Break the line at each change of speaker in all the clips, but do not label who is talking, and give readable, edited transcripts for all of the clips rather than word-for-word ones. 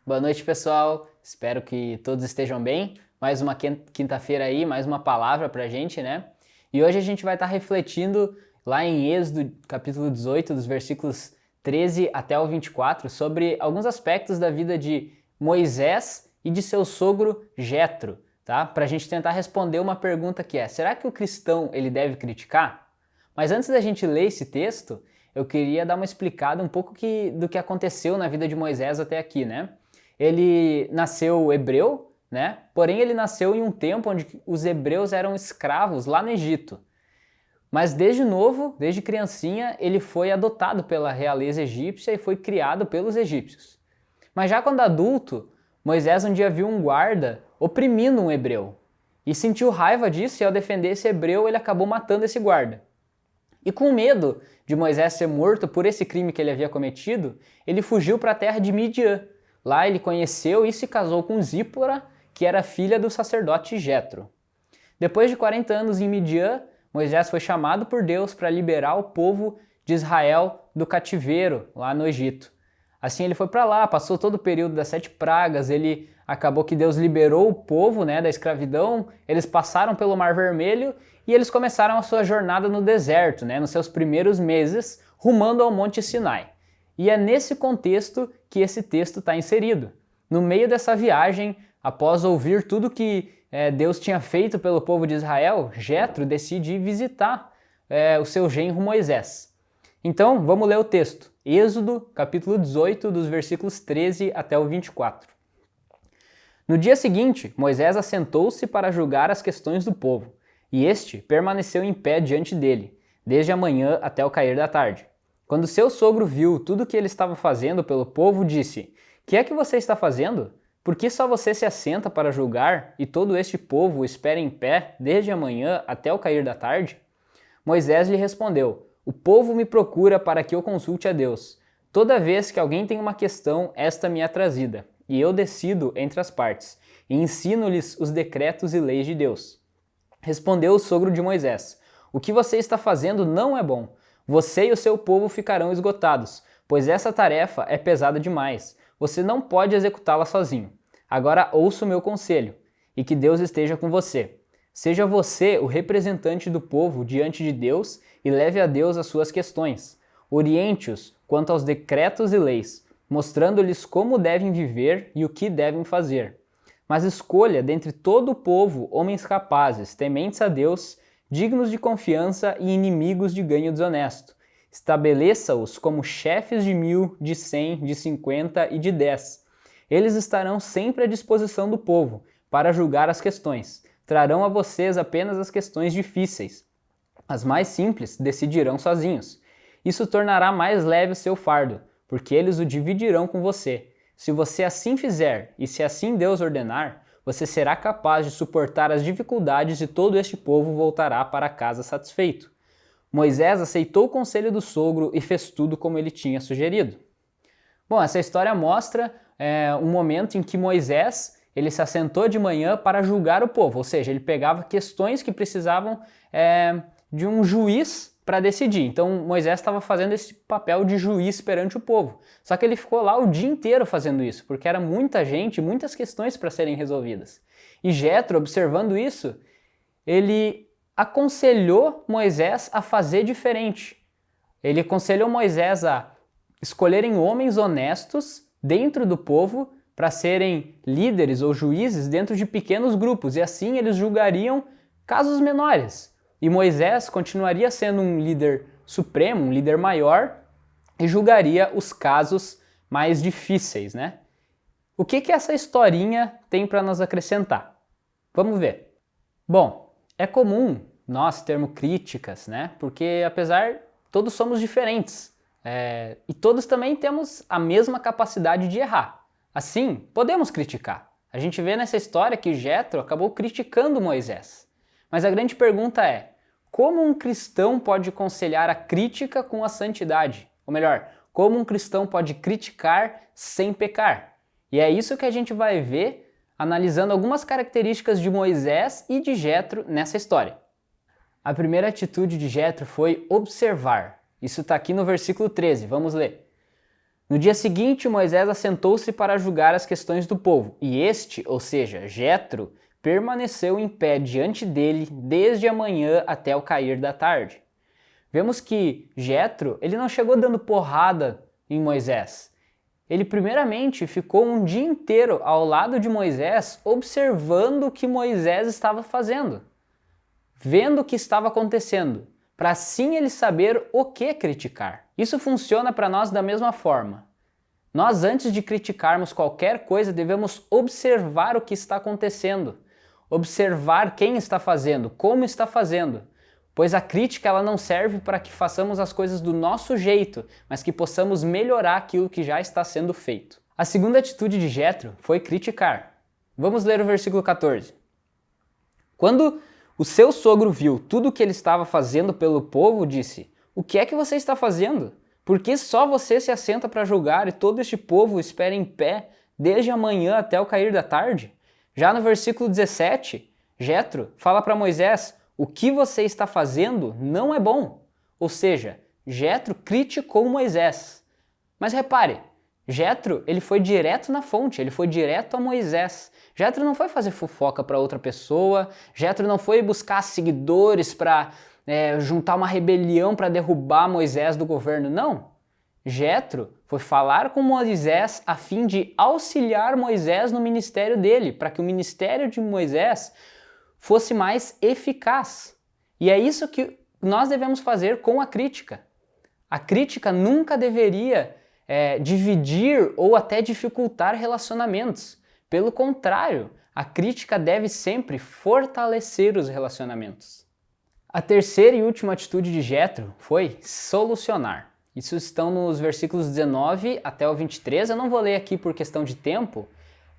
Boa noite, pessoal. Espero que todos estejam bem. Mais uma quinta-feira aí, mais uma palavra pra gente, né? E hoje a gente vai estar refletindo lá em Êxodo, capítulo 18, dos versículos 13 até o 24, sobre alguns aspectos da vida de Moisés e de seu sogro Jetro, tá? Pra gente tentar responder uma pergunta que é: será que o cristão ele deve criticar? Mas antes da gente ler esse texto, eu queria dar uma explicada um pouco do que aconteceu na vida de Moisés até aqui, né? Ele nasceu hebreu, né? Porém, ele nasceu em um tempo onde os hebreus eram escravos lá no Egito. Mas desde novo, desde criancinha, ele foi adotado pela realeza egípcia e foi criado pelos egípcios. Mas já quando adulto, Moisés um dia viu um guarda oprimindo um hebreu e sentiu raiva disso, e ao defender esse hebreu, ele acabou matando esse guarda. E com medo de Moisés ser morto por esse crime que ele havia cometido, ele fugiu para a terra de Midian. Lá ele conheceu e se casou com Zípora, que era filha do sacerdote Jetro. Depois de 40 anos em Midian, Moisés foi chamado por Deus para liberar o povo de Israel do cativeiro lá no Egito. Assim ele foi para lá, passou todo o período das 7 pragas, ele acabou que Deus liberou o povo, né, da escravidão, eles passaram pelo Mar Vermelho e eles começaram a sua jornada no deserto, né, nos seus primeiros meses, rumando ao Monte Sinai. E é nesse contexto que esse texto está inserido. No meio dessa viagem, após ouvir tudo que Deus tinha feito pelo povo de Israel, Jetro decide ir visitar o seu genro Moisés. Então, vamos ler o texto. Êxodo, capítulo 18, dos versículos 13 até o 24. No dia seguinte, Moisés assentou-se para julgar as questões do povo, e este permaneceu em pé diante dele, desde a manhã até o cair da tarde. Quando seu sogro viu tudo o que ele estava fazendo pelo povo, disse: "Que é que você está fazendo? Por que só você se assenta para julgar, e todo este povo espera em pé desde a manhã até o cair da tarde?" Moisés lhe respondeu: "O povo me procura para que eu consulte a Deus. Toda vez que alguém tem uma questão, esta me é trazida, e eu decido entre as partes, e ensino-lhes os decretos e leis de Deus." Respondeu o sogro de Moisés: "O que você está fazendo não é bom. Você e o seu povo ficarão esgotados, pois essa tarefa é pesada demais. Você não pode executá-la sozinho. Agora ouça o meu conselho, e que Deus esteja com você. Seja você o representante do povo diante de Deus e leve a Deus as suas questões. Oriente-os quanto aos decretos e leis, mostrando-lhes como devem viver e o que devem fazer. Mas escolha dentre todo o povo homens capazes, tementes a Deus, dignos de confiança e inimigos de ganho desonesto. Estabeleça-os como chefes de 1.000, de 100, de 50 e de 10. Eles estarão sempre à disposição do povo para julgar as questões. Trarão a vocês apenas as questões difíceis. As mais simples decidirão sozinhos. Isso tornará mais leve o seu fardo, porque eles o dividirão com você. Se você assim fizer, e se assim Deus ordenar, você será capaz de suportar as dificuldades e todo este povo voltará para casa satisfeito. Moisés aceitou o conselho do sogro e fez tudo como ele tinha sugerido. Bom, essa história mostra um momento em que Moisés ele se assentou de manhã para julgar o povo, ou seja, ele pegava questões que precisavam de um juiz para decidir. Então Moisés estava fazendo esse papel de juiz perante o povo. Só que ele ficou lá o dia inteiro fazendo isso, porque era muita gente, muitas questões para serem resolvidas. E Jetro, observando isso, ele aconselhou Moisés a fazer diferente. Ele aconselhou Moisés a escolherem homens honestos dentro do povo para serem líderes ou juízes dentro de pequenos grupos, e assim eles julgariam casos menores. E Moisés continuaria sendo um líder supremo, um líder maior, e julgaria os casos mais difíceis, né? O que essa historinha tem para nos acrescentar? Vamos ver. Bom, é comum nós termos críticas, né? Porque apesar, todos somos diferentes. E todos também temos a mesma capacidade de errar. Assim, podemos criticar. A gente vê nessa história que Jetro acabou criticando Moisés. Mas a grande pergunta é: como um cristão pode conciliar a crítica com a santidade? Ou melhor, como um cristão pode criticar sem pecar? E é isso que a gente vai ver analisando algumas características de Moisés e de Jetro nessa história. A primeira atitude de Jetro foi observar. Isso está aqui no versículo 13, vamos ler. No dia seguinte, Moisés assentou-se para julgar as questões do povo, e este, ou seja, Jetro, permaneceu em pé diante dele desde a manhã até o cair da tarde. Vemos que Jetro, ele não chegou dando porrada em Moisés. Ele primeiramente ficou um dia inteiro ao lado de Moisés, observando o que Moisés estava fazendo, vendo o que estava acontecendo, para assim ele saber o que criticar. Isso funciona para nós da mesma forma. Nós, antes de criticarmos qualquer coisa, devemos observar o que está acontecendo, observar quem está fazendo, como está fazendo, pois a crítica ela não serve para que façamos as coisas do nosso jeito, mas que possamos melhorar aquilo que já está sendo feito. A segunda atitude de Jetro foi criticar. Vamos ler o versículo 14. Quando o seu sogro viu tudo o que ele estava fazendo pelo povo, disse: "O que é que você está fazendo? Por que só você se assenta para julgar e todo este povo espera em pé desde a manhã até o cair da tarde?" Já no versículo 17, Jetro fala para Moisés: "O que você está fazendo não é bom." Ou seja, Jetro criticou Moisés. Mas repare, Jetro, ele foi direto na fonte, ele foi direto a Moisés. Jetro não foi fazer fofoca para outra pessoa, Jetro não foi buscar seguidores para juntar uma rebelião para derrubar Moisés do governo, não. Jetro foi falar com Moisés a fim de auxiliar Moisés no ministério dele, para que o ministério de Moisés fosse mais eficaz. E é isso que nós devemos fazer com a crítica. A crítica nunca deveria dividir ou até dificultar relacionamentos. Pelo contrário, a crítica deve sempre fortalecer os relacionamentos. A terceira e última atitude de Jetro foi solucionar. Isso estão nos versículos 19 até o 23. Eu não vou ler aqui por questão de tempo,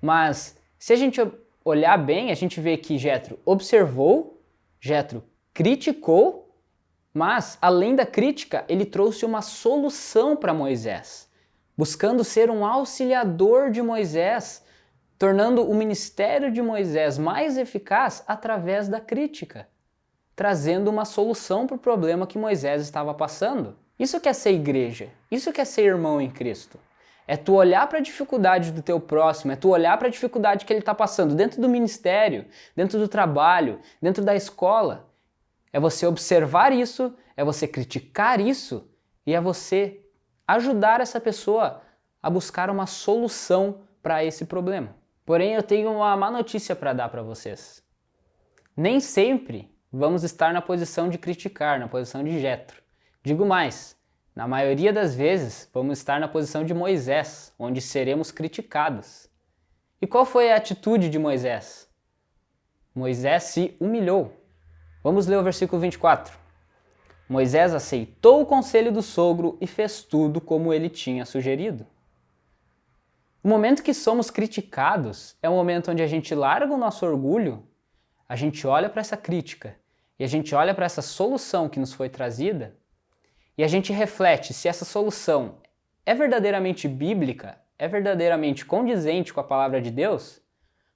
mas se a gente olhar bem, a gente vê que Jetro observou, Jetro criticou, mas além da crítica, ele trouxe uma solução para Moisés, buscando ser um auxiliador de Moisés, tornando o ministério de Moisés mais eficaz através da crítica, trazendo uma solução para o problema que Moisés estava passando. Isso que é ser igreja, isso que é ser irmão em Cristo. É tu olhar para a dificuldade do teu próximo, é tu olhar para a dificuldade que ele está passando dentro do ministério, dentro do trabalho, dentro da escola. É você observar isso, é você criticar isso e é você ajudar essa pessoa a buscar uma solução para esse problema. Porém, eu tenho uma má notícia para dar para vocês. Nem sempre vamos estar na posição de criticar, na posição de Jetro. Digo mais, na maioria das vezes vamos estar na posição de Moisés, onde seremos criticados. E qual foi a atitude de Moisés? Moisés se humilhou. Vamos ler o versículo 24. Moisés aceitou o conselho do sogro e fez tudo como ele tinha sugerido. O momento que somos criticados é o momento onde a gente larga o nosso orgulho, a gente olha para essa crítica e a gente olha para essa solução que nos foi trazida e a gente reflete se essa solução é verdadeiramente bíblica, é verdadeiramente condizente com a palavra de Deus.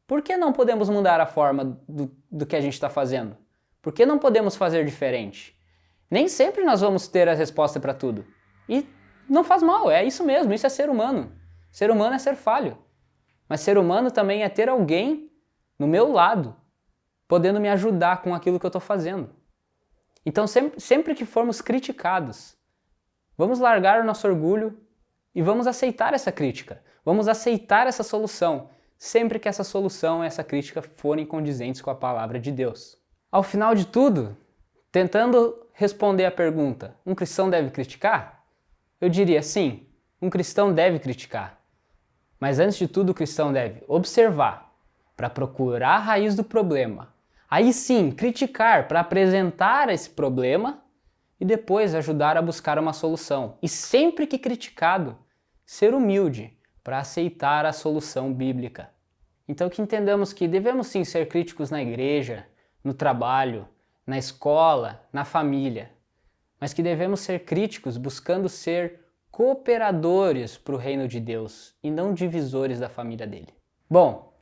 Por que não podemos mudar a forma do que a gente está fazendo? Por que não podemos fazer diferente? Nem sempre nós vamos ter a resposta para tudo. E não faz mal, é isso mesmo, isso é ser humano. Ser humano é ser falho. Mas ser humano também é ter alguém no meu lado, podendo me ajudar com aquilo que eu estou fazendo. Então, sempre que formos criticados, vamos largar o nosso orgulho e vamos aceitar essa crítica. Vamos aceitar essa solução, sempre que essa solução e essa crítica forem condizentes com a palavra de Deus. Ao final de tudo, tentando responder a pergunta, um cristão deve criticar? Eu diria sim, um cristão deve criticar. Mas antes de tudo, o cristão deve observar para procurar a raiz do problema. Aí sim, criticar para apresentar esse problema e depois ajudar a buscar uma solução. E sempre que criticado, ser humilde para aceitar a solução bíblica. Então que entendamos que devemos sim ser críticos na igreja, no trabalho, na escola, na família, mas que devemos ser críticos buscando ser cooperadores para o reino de Deus e não divisores da família dele. Bom,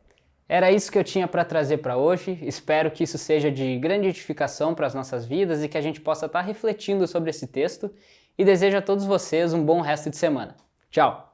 era isso que eu tinha para trazer para hoje. Espero que isso seja de grande edificação para as nossas vidas e que a gente possa estar refletindo sobre esse texto. E desejo a todos vocês um bom resto de semana. Tchau!